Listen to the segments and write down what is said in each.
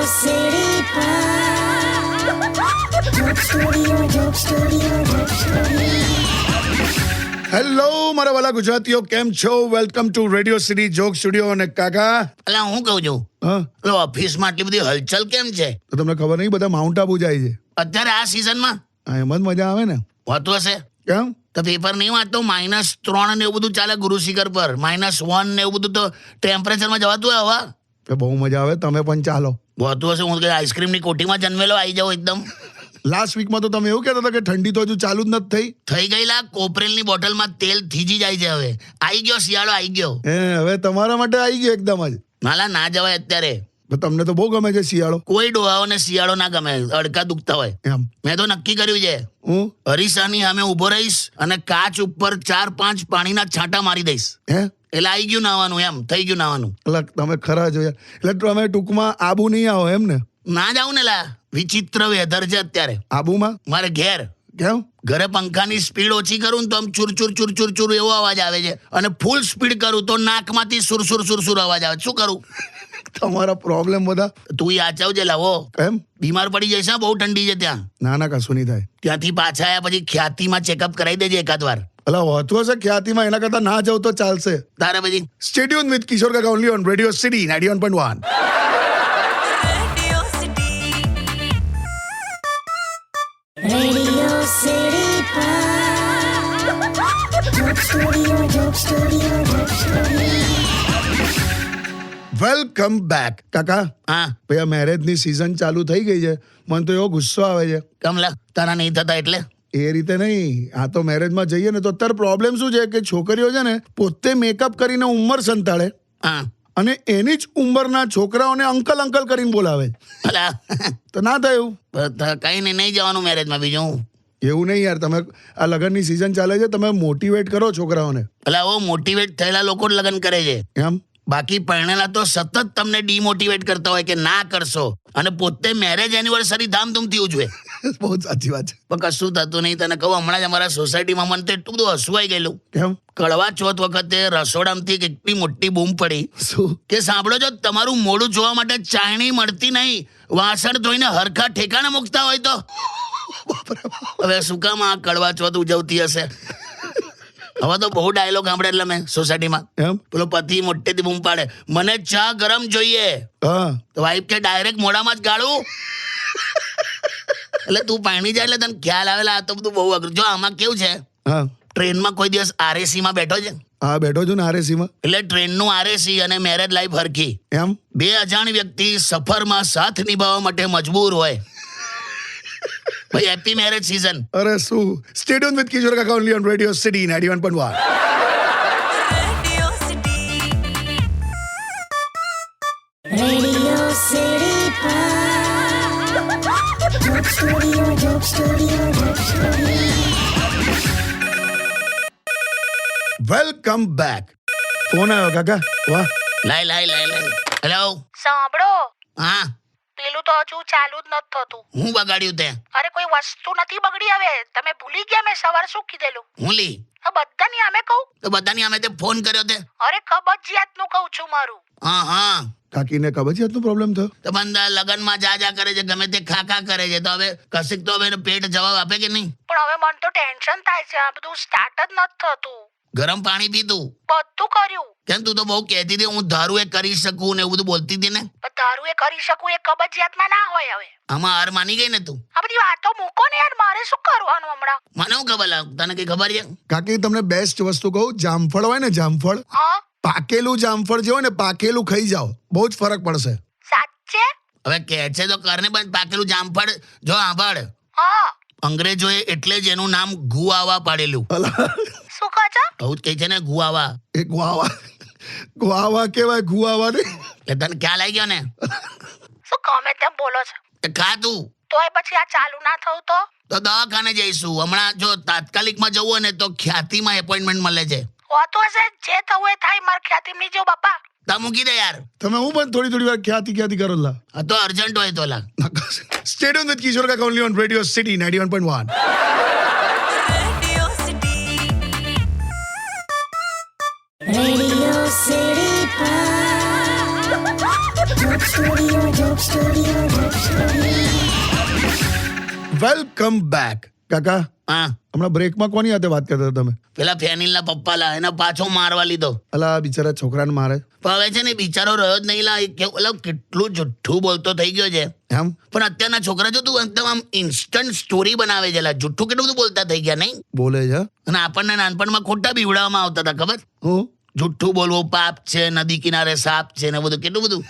City Joke Studio. Hello મારા વાલા ગુજરાતીઓ, કેમ છો? Welcome to radio city joke studio. અને કાકા, એટલે હું કહું છું, હા, ઓફિસમાં આટલી બધી હલચલ કેમ છે તો તમને ખબર નહીં, બધા માઉન્ટ આબુ જાય છે અત્યારે આ સિઝનમાં? હા, એમ જ મજા આવે ને. હોતું હશે. કેમ? તો પેપર નહીં વાંચતો? -3 ને એવું બધું ચાલે ગુરુ શિખર પર, -1 ને એવું બધું તો ટેમ્પરેચરમાં જવાતું હોય હવા. કે બહુ મજા આવે, તમે પણ ચાલો. હોતું હશે. હું આઈસ્ક્રીમની કોઠીમાં જન્મેલો આવી જાઉં એકદમ. લાસ્ટ વીકમાં તો તમે એવું કહેતા હતા કે ઠંડી તો હજુ ચાલુ જ નથી થઈ ગયેલા કોપરેલની બોટલમાં તેલ થીજી જાય છે. હવે આવી ગયો શિયાળો, આવી ગયો. હવે તમારા માટે આવી ગયો એકદમ જ. નાલા ના જવાય અત્યારે. તો તમને તો બહુ ગમે છે શિયાળો. કોઈ ડોહાઓને શિયાળો ના ગમે, અડકા દુખતા હોય. એમ મેં તો નક્કી કર્યું છે, હું અરીસાની સામે ઊભો રહીશ અને કાચ ઉપર 4-5 પાણીના છાંટા મારી દઈશ. હે એટલે આવી ગયું નાવાનું, એમ થઈ ગયું નાવાનું. એટલે તમે ખરા જોયા, એટલે તમે ટૂંકમાં આબુ નહીં આવો એમ ને? ના જાઉં ને લા, વિચિત્ર વેધર છે અત્યારે આબુમાં. મારે ઘેર. કેમ? ઘરે પંખાની સ્પીડ ઓછી કરું ને તો આમ ચુર ચુર ચુર ચુર એવો અવાજ આવે છે, અને ફૂલ સ્પીડ કરું તો નાકમાંથી સુરસુર અવાજ આવે. શું કરું? તમારા પ્રોબ્લેમ બધા. તું આચાવજે લાવો, કેમ? બીમાર પડી જઈશ. બહુ ઠંડી છે ત્યાં. ના કશું નહીં થાય. ત્યાંથી પાછા આવ્યા પછી ખ્યાતિમાં ચેકઅપ કરાવી દેજે એકાદ વાર. એટલે હોતું હશે ખ્યાતિમાં, એના કરતા ના જાવ તો ચાલશે. તારે પછી Stay tuned with Kishore Kaka only on Radio City 91.1. Radio City Joke Studio. Welcome back. કાકા, હા ભાઈ આ મેરેજની સિઝન ચાલુ થઈ ગઈ છે. મને તો એવો ગુસ્સો આવે છે. કમલા, તારા નહીં થતા એટલે? એ રીતે નહીં, આ તો મેરેજમાં જઈએ ને તો અત્યારે પ્રોબ્લેમ શું છે કે છોકરીઓ છે ને પોતે મેકઅપ કરીને ઉંમર સંતાડે, હા, અને એની જ ઉંમરના છોકરાઓને અંકલ કરીને બોલાવે. ભલા તો ના થાય એવું. કઈ નહીં જવાનું મેરેજમાં. બીજું એવું નહીં યાર, તમે આ લગ્નની સિઝન ચાલે છે, તમે મોટિવેટ કરો છોકરાઓને. ભલા ઓ મોટિવેટ થયેલા લોકો જ લગ્ન કરે છે. એમ બાકી પરણેલા તો સતત તમને ડિમોટિવેટ કરતા હોય કે ના કરશો, અને પોતે મેરેજ એનિવર્સરી ધામધૂમથી ઉજવે. બહુ સાચી વાત છે. પણ કશું થતું નહીં. તને કહું, હમણાં જ અમારા સોસાયટીમાં મને તો એટલું બધું હસવાઈ ગયેલું. કેમ? કડવા ચોથ વખતે રસોડામાંથી એક એટલી મોટી બૂમ પડી શું? કે સાંભળો, જો તમારું મોઢું જોવા માટે ચાયણી મળતી નહીં, વાસણ ધોઈને હરખા ઠેકાણે મૂકતા હોય તો. હવે શું કામ આ કડવા ચોથ ઉજવતી હશે? હવે તો બહુ ડાયલોગ સાંભળે એટલે મેં સોસાયટીમાં. એમ? પેલો પતિ મોટેથી બૂમ પાડે, મને ચા ગરમ જોઈએ. હા. તો વાઈફ કે ડાયરેક્ટ મોઢામાં જ ગાળું. એટલે તું પાણી જાય એટલે તને ખ્યાલ આવેલા આ તો બધું બહુ અઘરું. જો આમાં કેવું છે, હા. ટ્રેનમાં કોઈ દિવસ RAC માં બેઠો છે? હા, બેઠો છું ને RAC-માં. એટલે ટ્રેનનું RAC અને મેરેજ લાઈફ હરખી. એમ? બે અજાણ વ્યક્તિ સફરમાં સાથ નિભાવવા માટે મજબૂર હોય. ભાઈ, હેપી મેરેજ સીઝન. અરે શું. Stay tuned with Kishore Kaka only on Radio City 91.1. Radio City Joke Studio. Welcome back. Phone આવ્યો કાકા. વાહ. લાય. હેલો. સાંભળો, હા, પેલું તો હજુ ચાલુ જ નથી થતું. હું બગાડ્યું તે? અરે કોઈ વસ્તુ નથી બગડી. હવે તમે ભૂલી ગયા મેં સવારે શું કીધેલું? હું લી આ બધાની અમે કહું? તો બધાની અમે તે ફોન કર્યો તે? અરે કબજિયાતનું કહું છું મારું. હા. કાકીને કબજિયાતનો પ્રોબ્લેમ થયો. તો બંદા લગનમાં જા કરે છે, ગમે તે ખા કરે છે, તો હવે કશીક તો હવે એનો પેટ જવાબ આપે કે નહીં? પણ હવે મને તો ટેન્શન થાય છે. આ બધું સ્ટાર્ટ જ નથી થતું. ગરમ પાણી પીતું? બધું કર્યું. કેમ, તું તો બહુ કહેતી હતી હું ધારું એ કરી શકું ને એવું બધું બોલતી હતી ને. પણ તારું એ કરી શકું એ કબજિયાતમાં ના હોય. હવે આમાં હાર માની ગઈ ને તું? આ બધી વાતો મૂકો ને યાર, મારે શું કરવાનું હમણાં? મને શું ખબર લાગ, તને કઈ ખબર છે? કાકી તમને બેસ્ટ વસ્તુ કહું, જામફળ હોય ને, જામફળ, હા, પાકેલું જામફળ જે હોય ને, પાકેલું ખાઈ જાઓ, બહુ જ ફરક પડશે. સાચે? હવે કહે છે તો કરને, પણ પાકેલું જામફળ જો આંબળ. હા. અંગ્રેજોએ એટલે જ એનું નામ ગુઆવા પાડેલું. શું કહો છો? બહુ જ કહે છે ને ગુઆવા. એ ગુઆવા કહેવાય, ગુઆવા નહીં. એટલે તને ખ્યાલ આવી ગયો ને? શું ગમે તેમ બોલો છો? એ ખા તું. તોય પછી આ ચાલુ ના થયું તો? તો દવાખાને જઈશું. હમણાં જો તાત્કાલિકમાં જવું હોય ને તો ખ્યાતિમાં એપોઇન્ટમેન્ટ મળે છે. હોતું હશે, જે થવું એ થાય. મારે ખ્યાતિમની જો બાપા. તા મૂકી દે યાર. તમે હું પણ થોડી વાર ખ્યાતિ કરો લા. આ તો અર્જન્ટ હોય તો લા. Stay tuned with Kishore Kaka only on Radio City 91.1. Radio City Joke Studio. Joke Studio, Joke Studio. Welcome back. કાકા, હા હમણાં બ્રેકમાં કોની સાથે વાત કરતા હતા તમે? પેલા ફેનિલના પપ્પા લા એને પાછો મારવા લીધો. અલા બિચારા છોકરાને મારે પણ હવે છે ને બિચારો રહ્યો જ નહીં લા. એ કેટલું જુઠ્ઠું બોલતો થઈ ગયો છે. એમ? પણ અત્યારના છોકરા જો તું એકદમ આમ ઇન્સ્ટન્ટ સ્ટોરી બનાવે છે લા. જુઠ્ઠું કેટલું બધું બોલતા થઈ ગયા નહીં? બોલે છે? અને આપણને નાનપણમાં ખોટા બીવડાવવામાં આવતા હતા ખબર? હું જુઠ્ઠું બોલવું પાપ છે, નદી કિનારે સાપ છે ને બધું કેટલું બધું.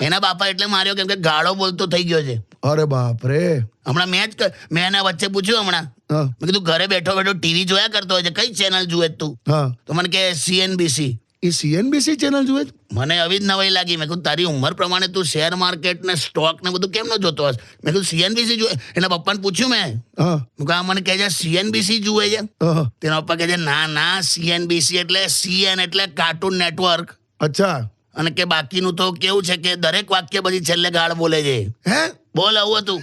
એના બાપા એટલે માર્યો કેમ કે ગાળો બોલતો થઈ ગયો છે. અરે બાપ રે. હમણાં મેં એના વચ્ચે પૂછ્યું હમણાં, હા મેં કીધું ઘરે બેઠો બેઠો ટીવી જોયા કરતો હોય છે, કઈ ચેનલ જુએ છે તું? હા. તો મને કે CNBC. એ CNBC ચેનલ જુએ છે? મને આવી જ નવાઈ લાગી. મેં કીધું તારી ઉંમર પ્રમાણે તું શેર માર્કેટ ને સ્ટોક ને બધું કેમ ન જોતો હશે? મેં કીધું CNBC જુએ. એના પપ્પાને પૂછ્યું મેં, હા મેં કહ્યું મને કહે છે CNBC જુએ છે. હા. તેના પપ્પા કહે છે ના CNBC એટલે CN એટલે કાર્ટૂન નેટવર્ક. અચ્છા. અને કે બાકીનું તો કેવું છે કે દરેક વાક્ય પછી છેલ્લે ગાળ બોલે છે. હે? બોલ આવું હતું.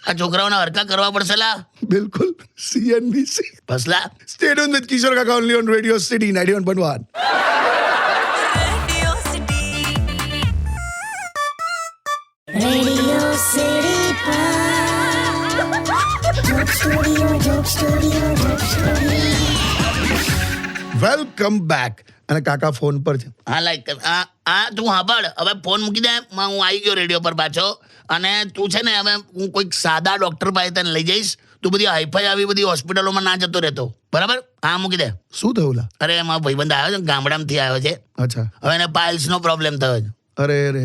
આ છોકરાઓને હરકા કરવા પડશે લા. બિલકુલ. CNBC. ફસલા. Stay tuned with Kishore Kaka only on Radio City 91.1. Radio City Pod. Joke Studio, Joke Studio, Joke Studio. Welcome back. અને કાકા ફોન પર છે. હા લાઈક આ તું સાંભળ, હવે ફોન મૂકી દે. હું આવી ગયો રેડિયો પર પાછો. અને તું છે ને હવે હું કોઈક સાદા ડોક્ટર પાસે તને લઈ જઈશ. તું બધી હાઈફાઈ આવી બધી હોસ્પિટલોમાં ના જતો રહેતો, બરાબર? હા મૂકી દે. શું થયું લા? અરે એમાં ભાઈબંધ આવ્યો છે, ગામડામાંથી આવ્યો છે. અચ્છા. હવે એને પાઇલ્સનો પ્રોબ્લેમ થયો છે. અરે રે.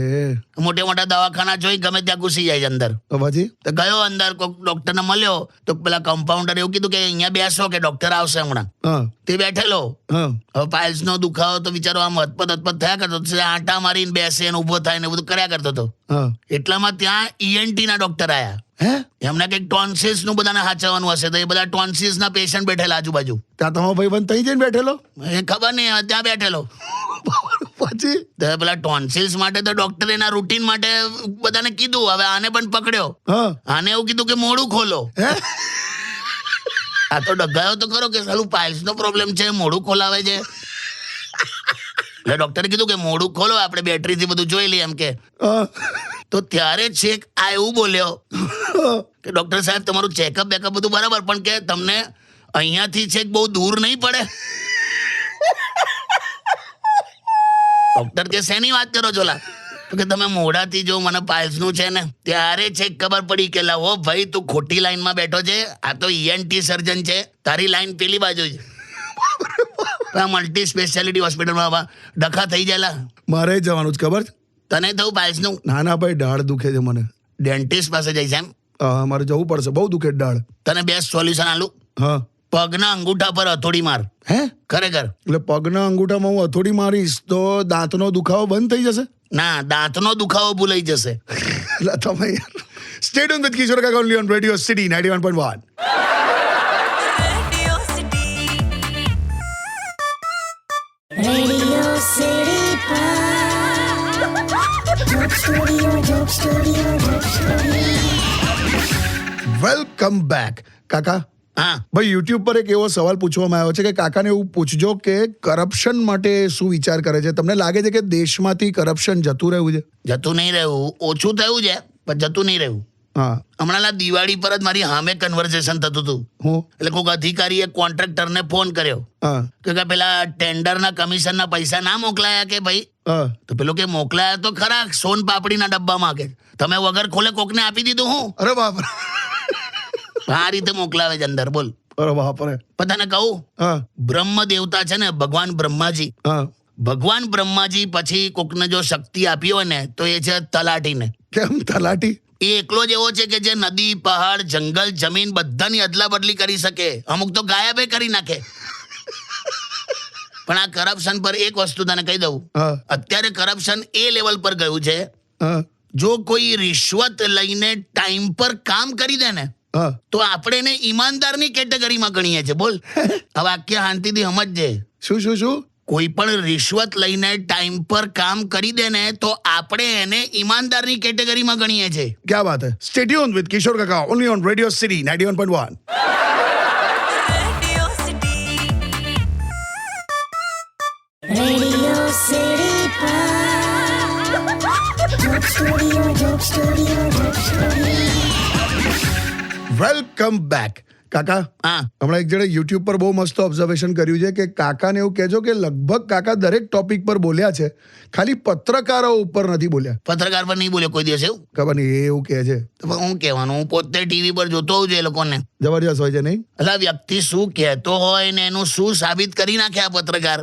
મોટા મોટા દવાખાના જોઈ ગમે ત્યાં ઘૂસી જાય છે અંદર. તો પછી? તો ગયો અંદર, કોઈક ડોક્ટરને મળ્યો તો પેલા કમ્પાઉન્ડર એવું કીધું કે અહીંયા બેસો કે ડોક્ટર આવશે હમણાં. હા તે બેઠેલો. હા. હવે પાઇલ્સનો દુખાવો તો બિચારો આમ હતપત થયા કરતો હતો. આંટા મારીને બેસે ને ઊભો થાય ને બધું કર્યા કરતો હતો. હા. એટલામાં ત્યાં ENT ના ડોક્ટર આયા. હે? એમને કંઈક ટોન્સિલ્સ નું બધાને હાચવવાનું હશે, તો એ બધા ટોન્સિલ્સ ના પેશન્ટ બેઠેલા આજુબાજુ. ત્યાં તમારો ભાઈબંધ તઈ જઈને બેઠેલો? એ ખબર નહીં, હવે ત્યાં બેઠેલો. પછી? તો પેલા ટોન્સિલ્સ માટે તો ડોક્ટર એના રૂટીન માટે બધાને કીધું. હવે આને પણ પકડ્યો. હા. આને એવું કીધું કે મોઢું ખોલો. હે? આ તો ડગાયો તો ખરો કે સાલું પાઇલ્સ નો પ્રોબ્લેમ છે, મોઢું ખોલાવે છે. એટલે ડોક્ટરે કીધું કે મોઢું ખોલો, આપણે બેટરીથી બધું જોઈ લઈએ એમ કે. હા. તો ત્યારે છેક આ એવું બોલ્યો કે ડોક્ટર સાહેબ તમારું ચેકઅપ બેકઅપ બધું બરાબર, પણ કે તમને અહીંયાથી છેક બહુ દૂર નહીં પડે? ડોક્ટર કે શેની વાત કરો છો લા? તો કે તમે મોઢાથી જો મને પાઇલ્સનું છે ને, ત્યારે છેક ખબર પડી કે લા ઓ ભાઈ તું ખોટી લાઈનમાં બેઠો છે. આ તો ENT સર્જન છે, તારી લાઈન પેલી બાજુ છે. મલ્ટી સ્પેશિયાલિટી હોસ્પિટલમાં ડખા થઈ જાય. મારે જવાનું જ ખબર છે. તને થયું પાઇલ્સનું? ના ના ભાઈ, દાઢ દુખે છે મને. ડેન્ટિસ્ટ પાસે જઈશ એમ? હા, મારે જવું પડશે, બહુ દુખે દાઢ. તને બેસ્ટ સોલ્યુશન આલું. હા. પગના અંગૂઠા પર હથોડી માર. હે? ખરેખર. એટલે પગના અંગૂઠામાં હું હથોડી મારીશ તો દાંતનો દુખાવો બંધ થઈ જશે? ના, દાંતનો દુખાવો ભૂલાઈ જશે. એટલે તમે યાર. Stay tuned with Kishore Kaka only on Radio City 91.1. Radio City Pod. Joke Studio, Joke Studio, Joke Studio. Welcome back. કાકા, હા ભાઈ યુટ્યુબ પર એક એવો સવાલ પૂછવામાં આવ્યો છે કે કાકાને એવું પૂછજો કે કરપ્શન માટે શું વિચાર કરે છે. તમને લાગે છે કે દેશમાંથી કરપ્શન જતું રહ્યું છે? જતું નહીં રહ્યું, ઓછું થયું છે પણ જતું નહીં રહ્યું. હા. હમણાં દિવાળી પર જ મારી સામે કન્વર્સેશન થતું હતું. હું? એટલે કોઈક અધિકારીએ કોન્ટ્રાક્ટરને ફોન કર્યો હા. કે પેલા ટેન્ડરના કમિશનના પૈસા ના મોકલાયા કે ભાઈ? હા. તો પેલો કે મોકલાયા તો ખરા, સોન પાપડીના ડબ્બામાં. કે તમે વગર ખોલે કોકને આપી દીધું હું? અરે બાપ રે. આ રીતે મોકલાવે છે અંદર. બોલ. અરે બાપ રે. પણ તને કહું, હા. બ્રહ્મ દેવતા છે ને, ભગવાન બ્રહ્માજી. હા. ભગવાન બ્રહ્માજી પછી કોકને જો શક્તિ આપી હોય ને તો એ છે તલાટીને. કેમ તલાટી? એ એકલો જ એવો છે કે જે નદી, પહાડ, જંગલ, જમીન બધાની અદલા બદલી કરી શકે. અમુક તો ગાયબે કરી નાખે. પણ આ કરપ્શન પર એક વસ્તુ તને કહી દઉં, હા. અત્યારે કરપ્શન એ લેવલ પર ગયું છે, હા. જો કોઈ રિશ્વત લઈને ટાઈમ પર કામ કરી દે ને હા. તો આપણે એને ઈમાનદારની કેટેગરીમાં ગણીએ છીએ. બોલ. આ વાક્ય શાંતિથી સમજજે. શું શું શું? કોઈ પણ રિશ્વત લઈને ટાઈમ પર કામ કરી દે ને તો આપણે એને ઈમાનદારની કેટેગરીમાં ગણીએ છીએ. क्या बात है. Stay tuned with Kishore Kaka only on Radio City 91.1. Radio City Pod. Joke Studio. Welcome back. કાકા, હા હમણાં એક જણે યુટ્યુબ પર બહુ મસ્ત ઓબ્ઝર્વેશન કર્યું છે કે કાકાને એવું કહેજો કે લગભગ કાકા દરેક ટોપિક પર બોલ્યા છે, ખાલી પત્રકારો ઉપર નથી બોલ્યા. પત્રકાર પર નહીં બોલ્યો કોઈ દિવસ એવું? ખબર નહીં, એ એવું કહે છે. તો પણ હું કહેવાનું, હું પોતે ટીવી પર જોતો હોઉં છું એ લોકોને. જબરજસ્ત હોય છે નહીં? એટલે આ વ્યક્તિ શું કહેતો હોય ને એનું શું સાબિત કરી નાખે આ પત્રકાર.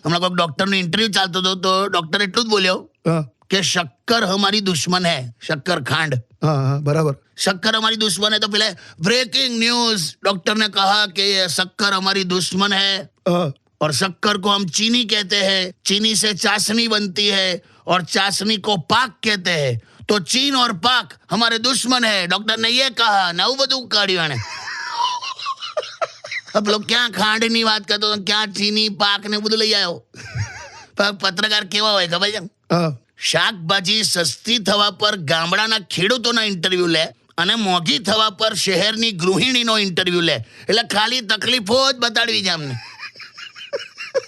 હમણાં કોઈક ડોક્ટરનો ઇન્ટરવ્યુ ચાલતો હતો તો ડોક્ટર એટલું જ બોલ્યો હા કે શક્કર હમારી દુશ્મન હૈ, શક્કર ખાંડ. હા હા બરાબર. शक्कर हमारी दुश्मन है, तो पहले ब्रेकिंग न्यूज, डॉक्टर ने कहा कि ये शक्कर हमारी दुश्मन है હા और शक्कर को हम चीनी कहते हैं, चीनी से चाशनी बनती है और चाशनी को पाक कहते हैं, तो चीन और पाक हमारे दुश्मन है, डॉक्टर ने ये कहा. नવું બધું કાઢ્યું એને. अब लोग ક્યાં ખાંડની વાત કરતો હતો, ક્યાં ચીની પાક ને બધું લઈ આવ્યો. પણ પત્રકાર કેવા હોય ખબર છે? હા શાકભાજી સસ્તી થવા પર ગામડાના ખેડૂતોના ઇન્ટરવ્યુ લે અને મોંઘી થવા પર શહેરની ગૃહિણીનો ઇન્ટરવ્યુ લે. એટલે ખાલી તકલીફો જ બતાડવી છે અમને.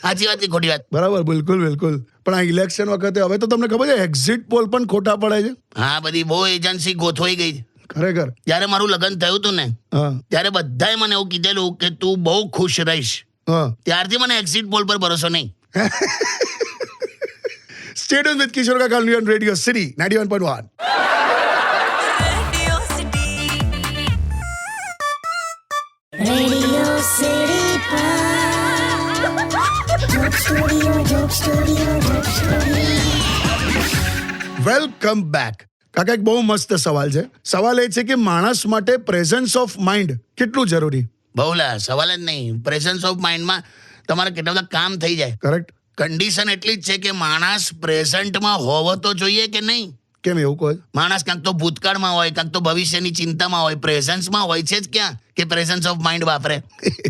સાચી વાત કે ખોટી વાત? બરાબર, બિલકુલ બિલકુલ. પણ આ ઇલેક્શન વખતે હવે તો તમને ખબર છે એક્ઝિટ પોલ પણ ખોટા પડે છે. હા, બધી બહુ એજન્સી ગોથવાઈ ગઈ છે. ખરેખર. જ્યારે મારું લગ્ન થયું હતું ને હા ત્યારે બધાએ મને એવું કીધેલું કે તું બહુ ખુશ રહીશ. હા. ત્યારથી મને એક્ઝિટ પોલ પર ભરોસો નહીં. Stay tuned with Kishore Kaka on Radio City 91.1. Radio City Joke Studio. Welcome back. કાકા, એક બહુ મસ્ત સવાલ છે. સવાલ એ છે કે માણસ માટે પ્રેઝન્સ ઓફ માઇન્ડ કેટલું જરૂરી? બહુલા સવાલ જ નહીં. પ્રેઝન્સ ઓફ માઇન્ડમાં તમારા કેટલા બધા કામ થઈ જાય. કરેક્ટ. કન્ડિશન એટલી જ છે કે માણસ પ્રેઝન્ટમાં હોવો તો જોઈએ કે નહીં. કેમ એવું કહો? માણસ કાંક તો ભૂતકાળમાં હોય, કાંક તો ભવિષ્યની ચિંતામાં હોય, પ્રેઝન્સમાં હોય છે જ ક્યાં કે પ્રેઝન્સ ઓફ માઇન્ડ વાપરે.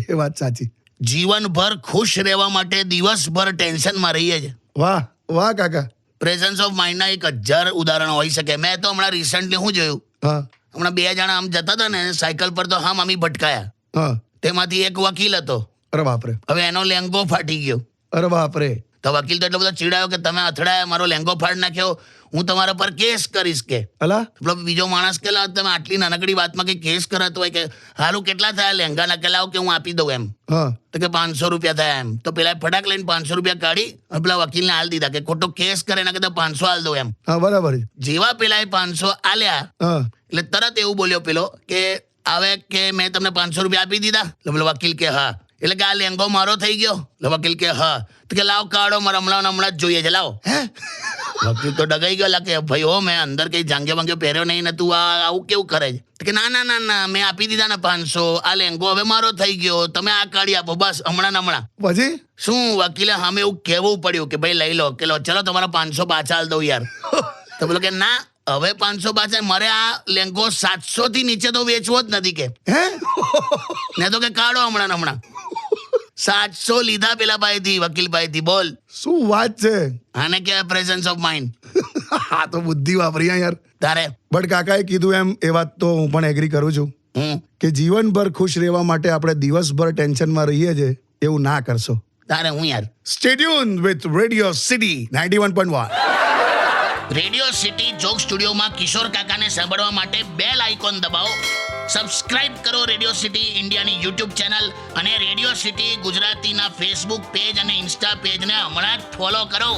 એ વાત સાચી. જીવનભર ખુશ રહેવા માટે દિવસભર ટેન્શનમાં રહીએ છે. વાહ વાહ કાકા. પ્રેઝન્સ ઓફ માઇન્ડના 1000 ઉદાહરણો હોઈ શકે. મેં તો હમણાં રિસન્ટલી શું જોયું, હા હમણાં 2 જણા આમ જતા હતા ને સાયકલ પર, તો હા મામી ભટકાયા. હા. તેમાંથી એક વકીલ હતો. અરે બાપરે. હવે એનો લેંગો ફાટી ગયો. અરે બાપરે. તો વકીલ તો એટલો બધો ચીડાયો કે તમે અથડાયા, મારો લેંગો ફાડી નાખ્યો, હું તમારા પર કેસ કરીશ કે. અલા. પેલો બીજો માણસ કે તમે આટલી નાનકડી વાતમાં કે કેસ કરત હોય કે હારું કેટલા થયા લેંગાના કે લાવ કે હું આપી દઉં એમ. હા તો કે 500 રૂપિયા થયા એમ. તો પેલા ફટાક લઈને 500 રૂપિયા કાઢી અને પેલા વકીલને હાલ દીધા કે ખોટો કેસ કરે એના કરતા 500 હાલ દઉં એમ. હા બરાબર છે. જેવા પેલા 500 આલ્યા હા એટલે તરત એવું બોલ્યો પેલો કે આવે કે મેં તમને 500 રૂપિયા આપી દીધા. એટલે પેલો વકીલ કે હા. એટલે કે આ લેંગો મારો થઈ ગયો? એટલે વકીલ કે હા. તો કે લાવ કાઢો, મારે હમણાં જ જોઈએ છે, લાવો. વકીલ તો ડગાઈ ગયેલા કે ભાઈ હો, મેં અંદર કઈ જાંગ્યો વાંગ્યો પહેર્યો નહીં ને તું આવું કેવું કરે છે? તો કે ના ના ના ના, મેં આપી દીધા ને 500, આ લેંગો હવે મારો થઈ ગયો, તમે આ કાઢી આપો બસ હમણાં. પછી શું વકીલે સામે એવું કહેવું પડ્યું કે ભાઈ લઈ લો, કે લો ચલો તમારા 500 પાછા હાલ દઉં યાર. તો બોલો કે ના, હવે 500 પાછા, મારે આ લેંગો 700 થી નીચે તો વેચવો જ નથી કે. હે ને તો કે કાઢો હમણાં. 700 લીધા પેલા ભાઈથી, વકીલ ભાઈથી. બોલ, શું વાત છે? આને કહેવાય પ્રેઝન્સ ઓફ માઇન્ડ. હા તો બુદ્ધિ વાપરી યાર. તારે બટ કાકાએ કીધું એમ એ વાત તો હું પણ એગ્રી કરું છું હું કે જીવનભર ખુશ રહેવા માટે આપણે દિવસભર ટેન્શનમાં રહીએ છીએ, એવું ના કરશો. તારે હું યાર. Stay tuned with Radio City 91.1. Radio city joke સ્ટુડિયોમાં કિશોર કાકાને સાંભળવા માટે બેલ આઇકોન દબાવો. સબસ્ક્રાઇબ કરો રેડિયો સિટી ઇન્ડિયાની યુટ્યુબ ચેનલ અને રેડિયો સિટી ગુજરાતીના ફેસબુક પેજ અને ઇન્સ્ટા પેજને હમણાં જ ફોલો કરો.